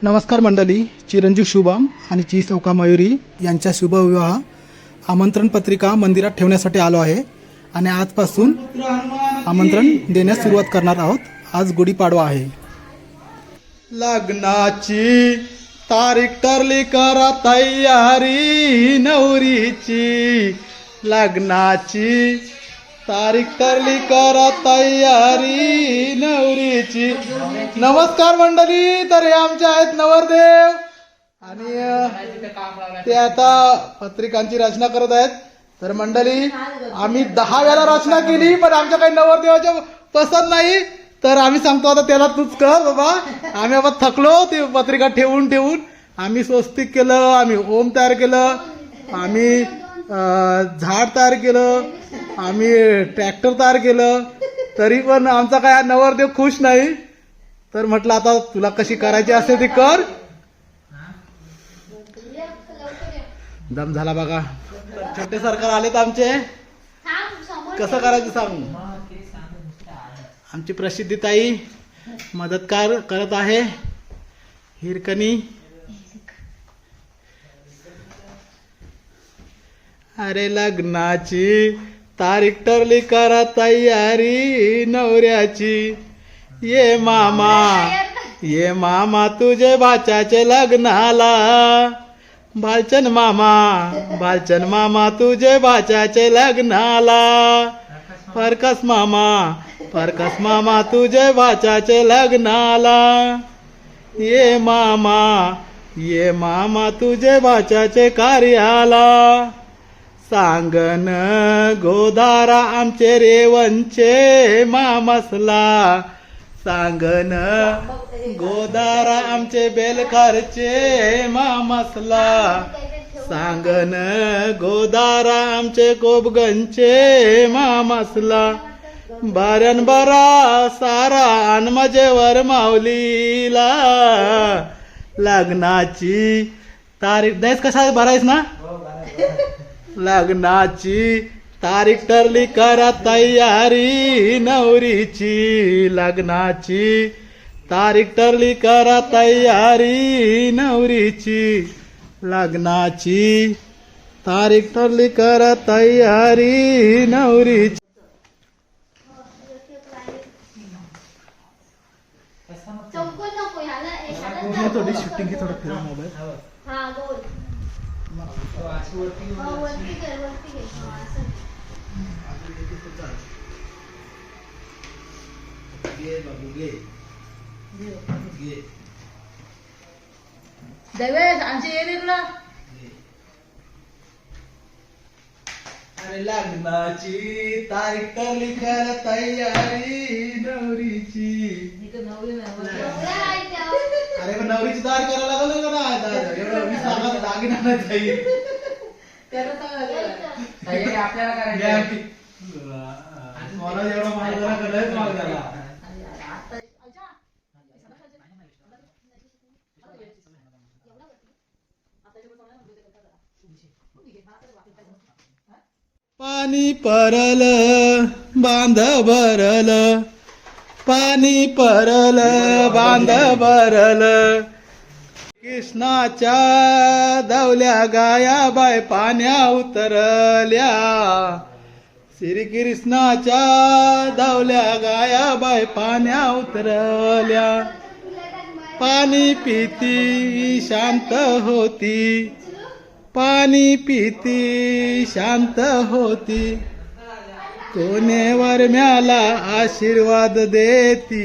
नमस्कार मंडळी, चिरंजीव शुभम आणि ची चौका मयुरी यांच्या शुभविवाह आमंत्रण पत्रिका मंदिरात ठेवण्यासाठी आलो आहे आणि आजपासून आमंत्रण देण्यास सुरुवात करणार आहोत। आज गुढीपाडवा आहे। लग्नाची तारीख ठरली, करा तयारी नवरीची। लग्नाची तारीख ठरली, करा तयारी नवरीची। नमस्कार मंडळी, तर हे आमचे आहेत नवरदेव आणि ते आता पत्रिकांची रचना करत आहेत। तर मंडळी, आम्ही 10 वेळा रचना केली पण आमच्या काही नवरदेवाच्या पसंत नाही, तर आम्ही सांगतो आता त्याला तूच कर बाबा। आम्ही आता थकलो ती पत्रिका ठेवून ठेवून। आम्ही स्वस्तिक केलं, आम्ही ओम तयार केलं, आम्ही झाड तयार केलं, आम्ही ट्रॅक्टर तयार केलं, तरी पण आमचा काय नवरदेव खुश नाही। तर म्हटलं आता तुला कशी करायची असेल ती कर। दम झाला बघा। छोटे सरकार आलेत आमचे, कसं करायचं सांग। आमची प्रसिद्धी ताई मदतकार करत आहे, हिरकणी। अरे लग्नाची तारीख ठरली, करा तयारी नवऱ्याची। ये मामा तुझे भाच्याचे लग्नाला। बालचन मामा तुझे भाच्याचे लग्नाला। फरकस मामा तुझे भाच्याचे लग्नाला। ये मामा तुझे भाच्याचे कार्याला। सांगन गोदारा आमचे रेवंचे मामसला। सांगन गोदारा आमचे बेलखारचे मामसला। सांगन गोदारा आमचे कोबगंचे मामसला। बारन बरा सारा अन मजेवर माऊलीला। लग्नाची तारीख द्यायच कसा भरायच ना। लग्नाची तारीख ठरली, करा तयारी नवरीची। लग्नाची तारीख ठरली, करा तयारी नवरीची। लग्नाची तारीख ठरली, करा तयारी नवरीची। थोडी शूटिंग थोडं फिरा मोबाईल। अरे लग्नाची तारीख ठरली, कर तयारी नवरीची। अरे पण नवरीची तयार करायला लागल ना, एवढं 20 लाखाचा दागिना नाही जाईल। आपल्याला करायचं मला एवढा माल जरा करायच माल झाला। पाणी परल बांध भरल, पाणी परल बांध भरल। कृष्णाच्या धावल्या गाया बाय पाण्या उतरल्या। श्री कृष्णाच्या धावल्या गाया बाय पाण्या उतरल्या। पाणी पिती शांत होती, पाणी पिती शांत होती। कोणेवर म्याला आशीर्वाद देती,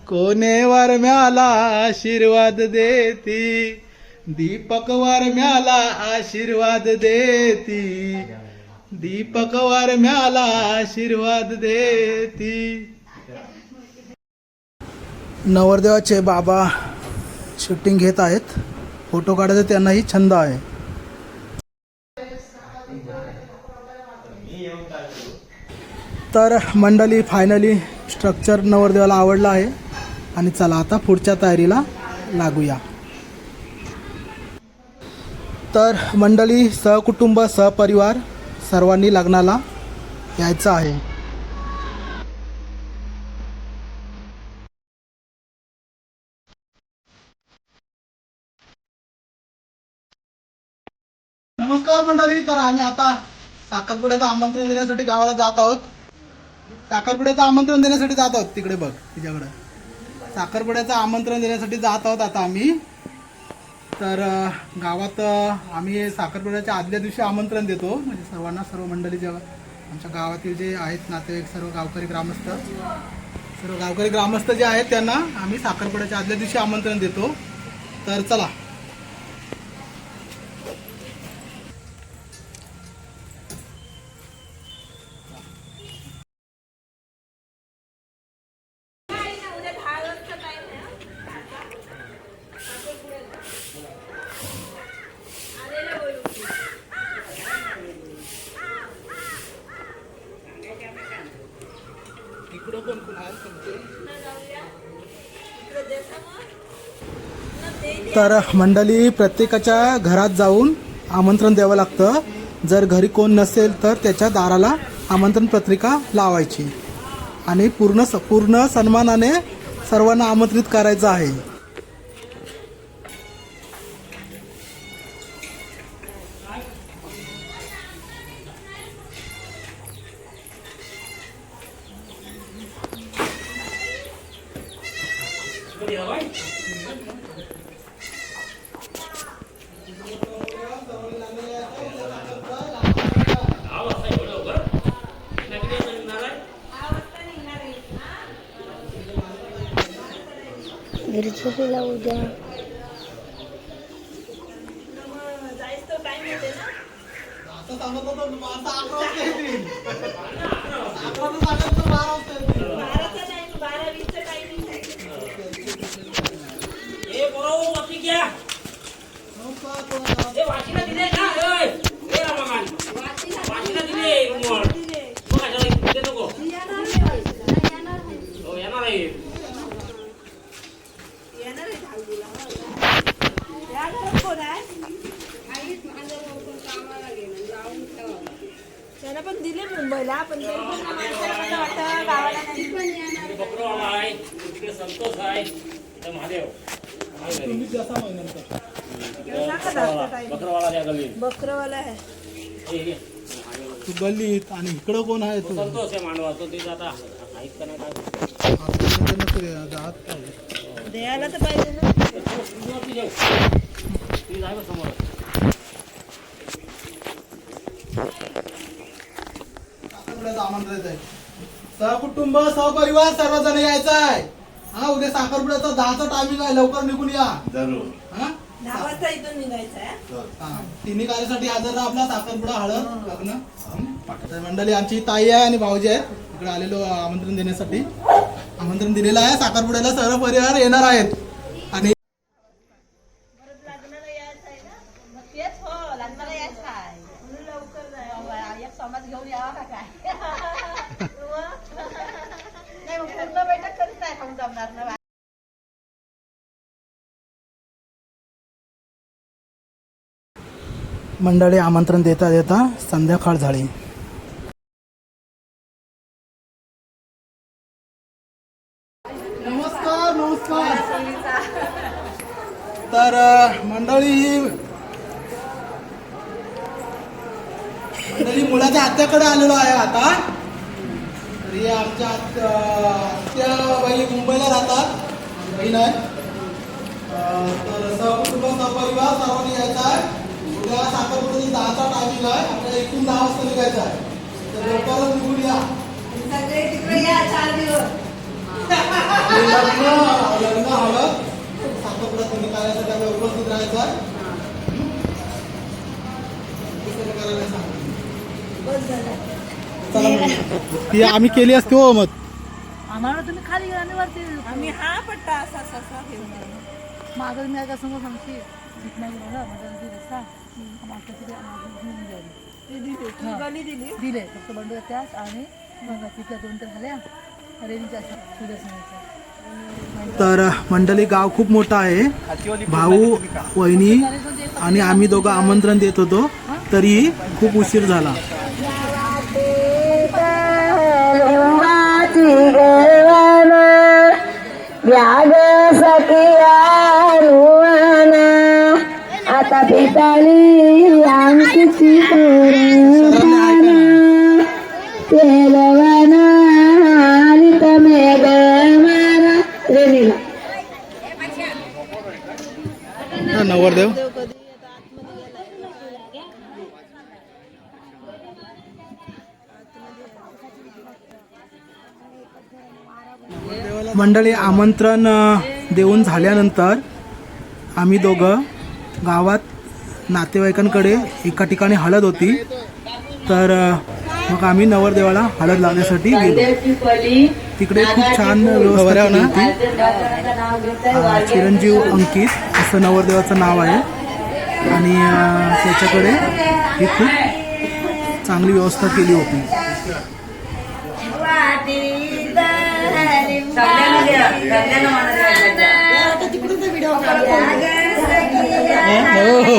कोणेवर म्याला आशीर्वाद देती। दीपकवर म्याला आशीर्वाद देती, दीपकवर म्याला आशीर्वाद देती। नवरदेवाचे बाबा शूटिंग घेत आहेत, फोटो काढायचा त्यांनाही छंद आहे। तर मंडळी, फायनली स्ट्रक्चर नवरदेवाला आवडलं आहे आणि चला आता पुढच्या तयारीला लागूया। तर मंडळी, सहकुटुंब सहपरिवार सर्वांनी लग्नाला यायचं आहे। मंडळी, तर आम्ही आता साखरपुड्याचं आमंत्रण देण्यासाठी गावाला जात आहोत. साखरपुड्याचं आमंत्रण देण्यासाठी जात आहोत. तिकडे बघ, तिच्याकडे साखरपुड्याचं आमंत्रण देण्यासाठी जात आहोत आता आम्ही. तर गावात आम्ही साखरपुड्याच्या आदल्या दिवशी आमंत्रण देतो, म्हणजे सर्वांना, सर्व मंडळी जेव्हा आमच्या गावातील जे आहेत नातेवाईक, सर्व गावकरी ग्रामस्थ जे आहेत त्यांना आम्ही साखरपुड्याच्या आदल्या दिवशी आमंत्रण देतो. तर चला. तर मंडळी, प्रत्येकाच्या घरात जाऊन आमंत्रण द्यावं लागतं. जर घरी कोण नसेल तर त्याच्या दाराला आमंत्रण पत्रिका लावायची आणि पूर्ण सन्मानाने सर्वांना आमंत्रित करायचं आहे. गिरछोटीला उद्या त्याला पण दिले मुंबईला, पण गावाला नाही. बकरवाला आहे, इकडे संतोष आहे, इथं महादेव. बकरवाला त्या गल्लीत. बकरवाला आहे. तू गल्लीत आणि इकडं कोण आहे? तू संतोष आहे मांडवा, तो ते आता ऐक का नाही काय द्यायला तर पाहिजे ना. समोर आमंत्रित आहे. सहकुटुंब सहपरिवार सर्वजण यायचं आहे. हा, उद्या साखरपुड्याचा 10चा टायमिंग आहे, लवकर निघून या. जरूर. हा, 10 वाजता इथून निघायचं आहे. तिन्ही कार्यासाठी हजर राहा. आपला साखरपुडा, हळद, लग्न. तर मंडळी, आमची ताई आहे आणि भाऊजी आहेत, इकडे आलेलो आमंत्रण देण्यासाठी. आमंत्रण दिलेलं आहे. साखरपुड्याला सर्व परिवार येणार आहेत. आणि लग्नाला यायचं आहे ना, मग तेच हो, लग्नाला यायचं आहे म्हणून लवकर जाय. एक समाज घेऊन यावा का काय? नाही, मग पूर्ण बैठक कधीच नाही खाऊन जमणार ना. मंडळी, आमंत्रण देता देता संध्याकाळ झाली. नमस्कार. नमस्कार. तर मंडळी मुलाच्या आत्याकडे आलेलो आहे आता. तर हे आमच्या आत्याबाई मुंबईला राहतात, बहीण आहे. तर सहकुटुंब सहपरिवार सर्वांनी यायचं आहे. उद्या साखरपुड्याचा 10चा टायमिंग आहे. आपल्याला इथून 10 वाजता निघायचं आहे. तर लवकरच निघून या. सगळे तिकडे या 4 दिवस. लग्न हळद साखरपुडा तुम्ही करायचं, त्यामुळे उपस्थित राहायचं आहे. ती आम्ही केली असते हो. मत आम्हाला तुम्ही खाली गेला आणि वरती आम्ही हा पट्टा असा असा घेऊन मागं मी काय समोर सांगते नाही गेला माझ्या रस्ता मागच्या तिथे घेऊन गली दिली. दिले फक्त बंडू त्याच आणि तिथल्या 2 तर झाल्या रेणीच्या सूर्यसेनेच्या. तर मंडळी, गाव खूप मोठं आहे. भाऊ, वहिनी आणि आम्ही दोघं आमंत्रण देत होतो, तरी खूप उशीर झाला. आता पिताली अंगची कोरपाना तेलवाना आणि तमे गमारा रेनीला नवरदेव मंडळी आमंत्रण देऊन झाल्यानंतर आम्ही दोघं गावात नातेवाईकांकडे एका ठिकाणी हळद होती तर मग आम्ही नवरदेवाला हळद लावण्यासाठी गेलो. तिकडे खूप छान व्यवस्था केली होती. चिरंजीव अंकित असं नवरदेवाचं नाव आहे आणि त्याच्याकडे ही खूप चांगली व्यवस्था केली होती. हो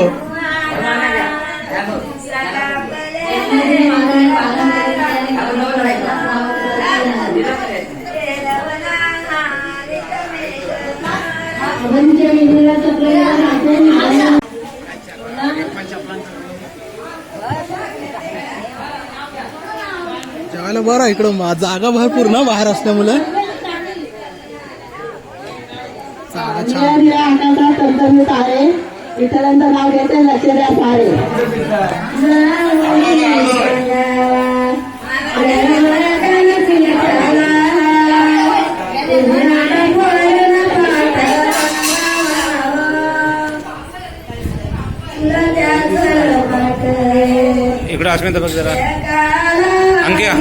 जेवायला बरं इकडं जागा भरपूर ना बाहेर असल्यामुळे जागा छान. आहे विठ्ठलांचं नाव घेते लक्षद्या सारे इकडे अश्विन बघ जरा अंकिया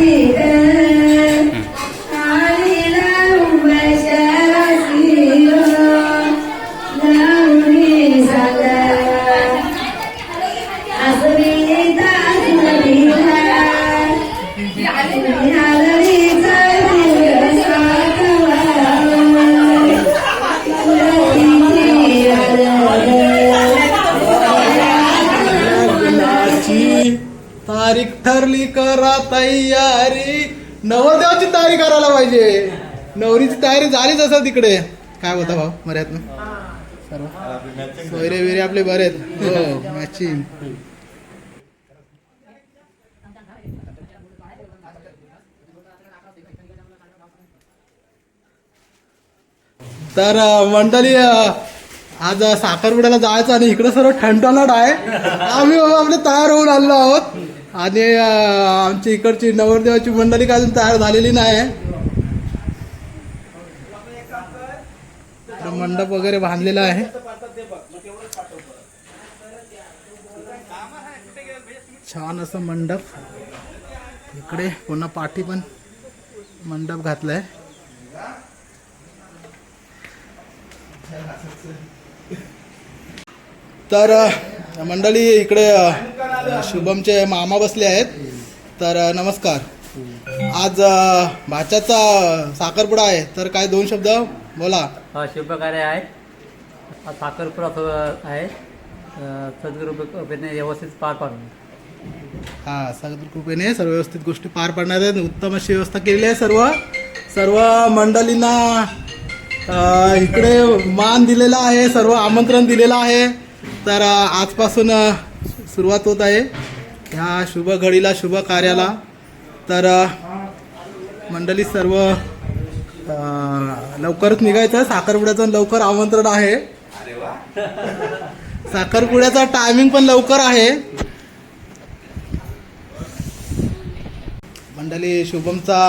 तारीख ठरली करा तयारी. नवरदेवाची तयारी करायला पाहिजे. नवरीची तयारी झालीच असेल तिकडे. काय होता भाऊ मर्याद सर्व सोयरे विरे आपले बरे आहेत. हो मॅचिंग. तर मंडळी आज साखरपुड्याला जायचं आणि इकडे सर्व ठणठणाट आहे. आम्ही आपले तयार होऊन आलेलो आहोत आणि आमची इकडची नवरदेवाची मंडळी काय अजून तयार झालेली नाही. मंडप वगैरे बांधलेला आहे. छान असं मंडप. इकडे पुन्हा पाठी पण मंडप घातलाय. तर मंडळी इकडे शुभमचे मामा बसले आहेत. तर नमस्कार. आज भाच्याचा साखरपुडा आहे तर काय दोन शब्द बोला. हा शुभकार्य आहे. हा साखरपुडा आहे. सद्गुरू कृपेने व्यवस्थित पार पाडून. हा सद्गुरू कृपेने सर्व व्यवस्थित गोष्टी पार पाडणार आहेत. उत्तम अशी व्यवस्था केलेली आहे. सर्व मंडळींना इकडे मान दिलेला आहे. सर्व आमंत्रण दिलेलं आहे. तर आजपासून सुरुवात होत आहे ह्या शुभ घडीला शुभ कार्याला. तर मंडळी सर्व लवकरच निघायचं. साखरपुड्याचं लवकर आमंत्रण आहे. साखरपुड्याचा टायमिंग पण लवकर आहे. मंडळी शुभमचा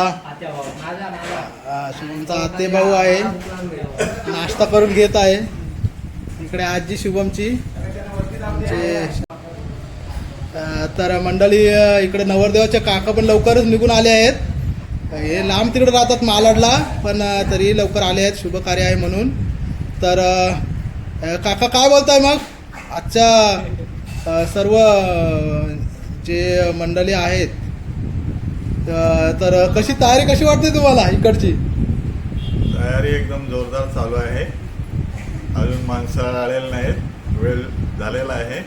आते भाऊ आहे. नाश्ता करून घेत आहे. इकडे आजी शुभमची. तर मंडळी इकडे नवरदेवाचे काका पण लवकरच निघून आले आहेत. हे लांब तिकडे राहतात मालाडला पण तरी लवकर आले आहेत. शुभ कार्य आहे म्हणून. तर काका काय बोलताय मग आजच्या सर्व जे मंडळी आहेत तर कशी तयारी कशी वाटते तुम्हाला इकडची. तयारी एकदम जोरदार चालू आहे. अजून माणसं आलेले नाहीत. वेळ झालेला आहे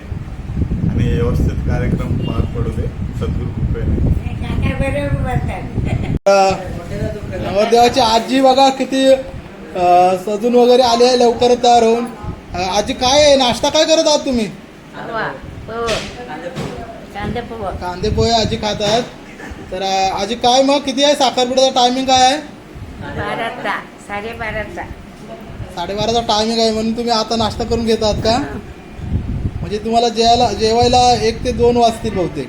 आणि व्यवस्थित कार्यक्रम पार पडू दे सद्गुरू कृपेने. नवरदेवाची आजी बघा किती सजून वगैरे आली आहे लवकर तयार होऊन. आजी काय नाश्ता काय करत आहात तुम्ही. कांदे पोहा कांदे पोहे आजी खात आहेत. तर आजी काय मग किती आहे साखरपुड्याचा टायमिंग काय आहे? 12चा 12:30चा 12:30चा टायमिंग आहे म्हणून तुम्ही आता नाश्ता करून घेतात का? म्हणजे तुम्हाला जेवायला 1 ते 2 वाजतील बहुतेक.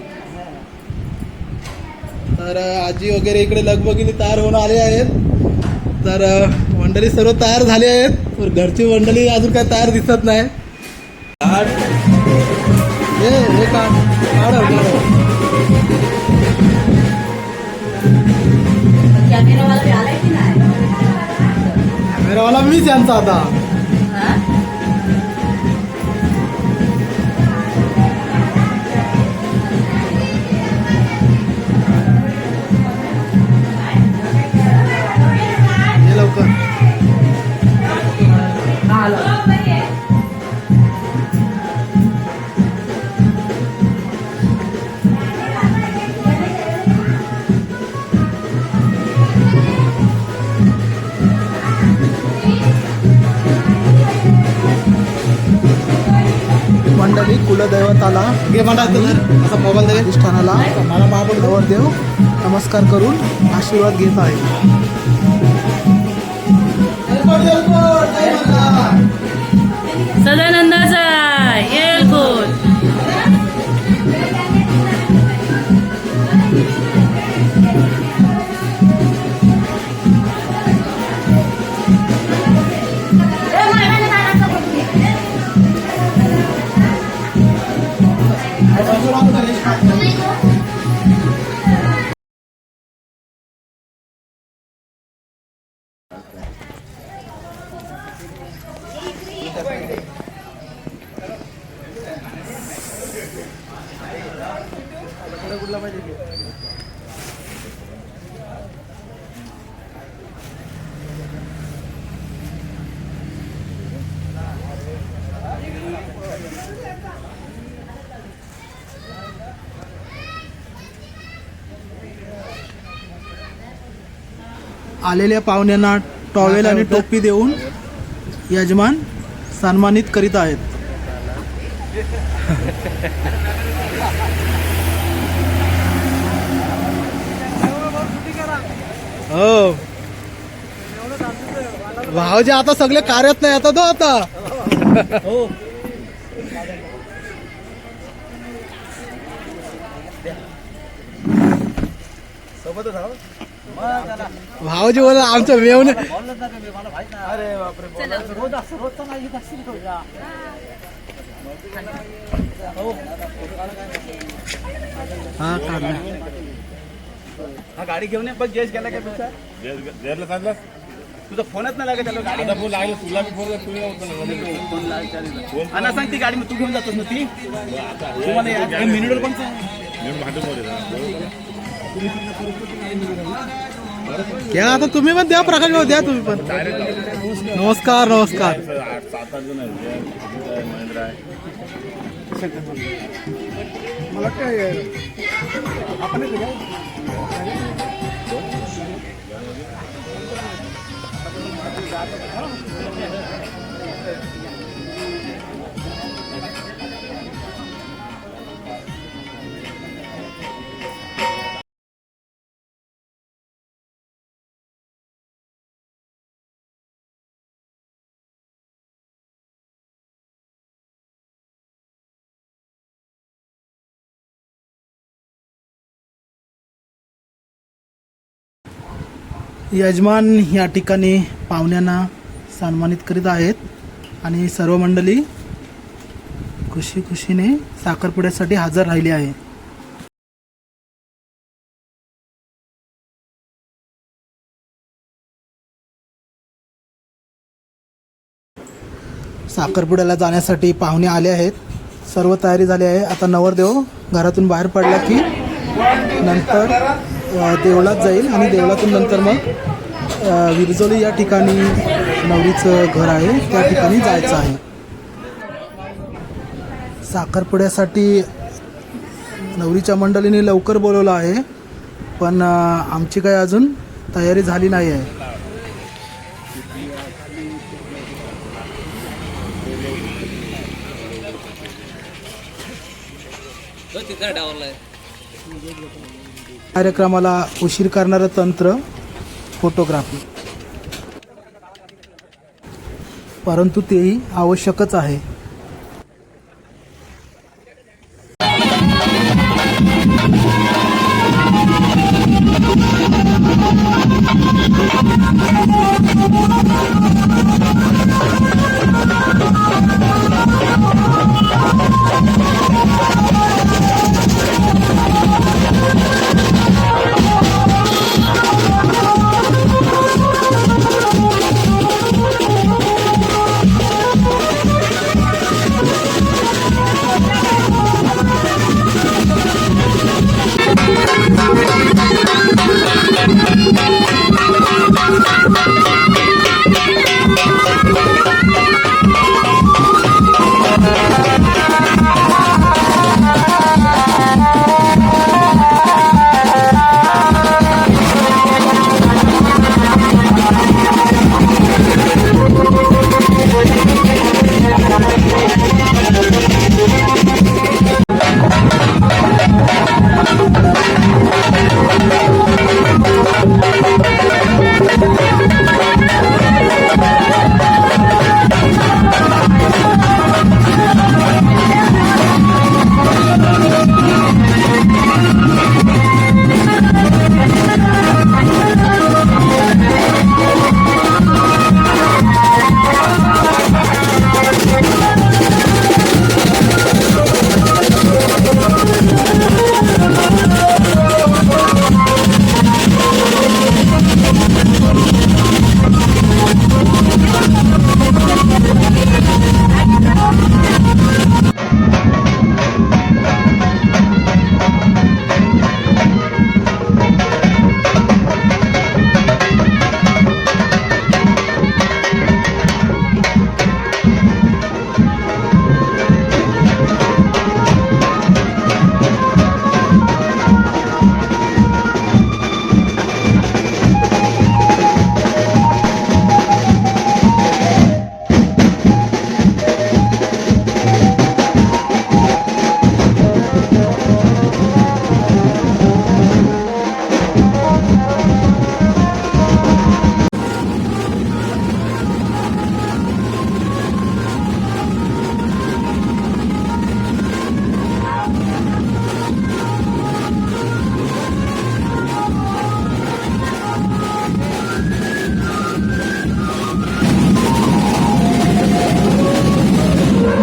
तर आजी वगैरे इकडे लगबगीने तयार होऊन आले आहेत. तर मंडळी सर्व तयार झाली आहेत. तर घरची मंडळी अजून काय तयार दिसत नाही. हे काढ. कॅमेरावाला मीच यांचा आता. ये लवकर. मंडळी कुलदैवताला घे म्हणतात असा मोबाईल दे अधिष्ठानाला मला महाबळ नवरदेव नमस्कार करून आशीर्वाद घेत आहे. सदानंदाचा येलकोट आलेल्या पाहुण्यांना टॉवेल आणि टोपी देऊन यजमान सन्मानित करीत आहेत. हो भाऊजी आता सगळे कार्यात नाही आता तो आता. भाऊजी बोला आमचं मेवणे हा काढला. हा गाडी घेऊन ये बघ. जयेश गेला का तुझा? जयला सांगला तुझा फोनच नाही लागत त्याला. गाडी फोन लागला तुला बी फोन आणि सांग ती गाडी मग तू घेऊन जातोस ना ती. तुम्हाला मिनिटवर पण घ्या आता तुम्ही पण द्या प्रकाश भाऊ द्या तुम्ही पण. नमस्कार नमस्कार. 7-8 जण आहेत. महेंद्र आहे. मला काय आपण यजमान या ठिकाणी पाहुण्यांना सन्मानित करीत आहेत आणि सर्व मंडळी खुशी खुशीने साखरपुड्यासाठी हजर राहिली आहे. साखरपुड्याला जाण्यासाठी पाहुणे आले आहेत. सर्व तयारी झाली आहे. आता नवरदेव घरातून बाहेर पडला की नंतर देवळात जाईल आणि देवळातून नंतर मग विरजोली या ठिकाणी नवरीचं घर आहे त्या ठिकाणी जायचं आहे. साखरपुड्यासाठी नवरीच्या मंडळीने लवकर बोलवलं आहे पण आमची काही अजून तयारी झाली नाही आहे. कार्यक्रमाला उशीर करणारं तंत्र फोटोग्राफी, परंतु तेही आवश्यकच आहे.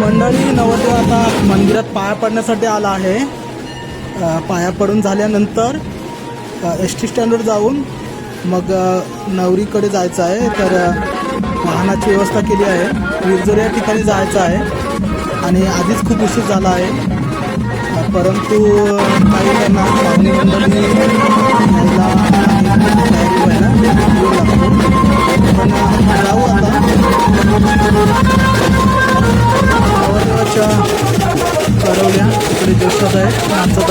मंडळी, नवरदेव आता मंदिरात पाया पडण्यासाठी आला आहे. पाया पडून झाल्यानंतर एस टी स्टँडवर जाऊन मग नवरीकडे जायचं आहे. तर वाहनाची व्यवस्था केली आहे. विरजोर या ठिकाणी जायचं आहे आणि आधीच खूप उशीर झाला आहे, परंतु काही त्यांना पाहुणे मंडळी यायला तयारी व्हायला वेळ लागतो. पण जाऊ आता. नवरदेवाच्या करवल्या इकडे जोशात आहेत, नाचत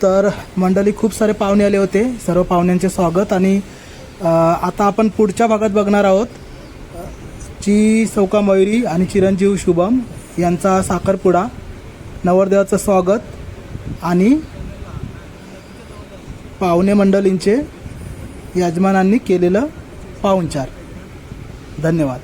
तर मंडळी, खूप सारे पाहुणे आले होते. सर्व पाहुण्यांचे स्वागत. आणि आता आपण पुढच्या भागात बघणार आहोत. जी सौका मयुरी आणि चिरंजीव शुभम यांचा साखरपुडा, नवरदेवाचं स्वागत आणि पाहुणे मंडळींचे यजमानांनी केलेलं पाहुणचार. धन्यवाद.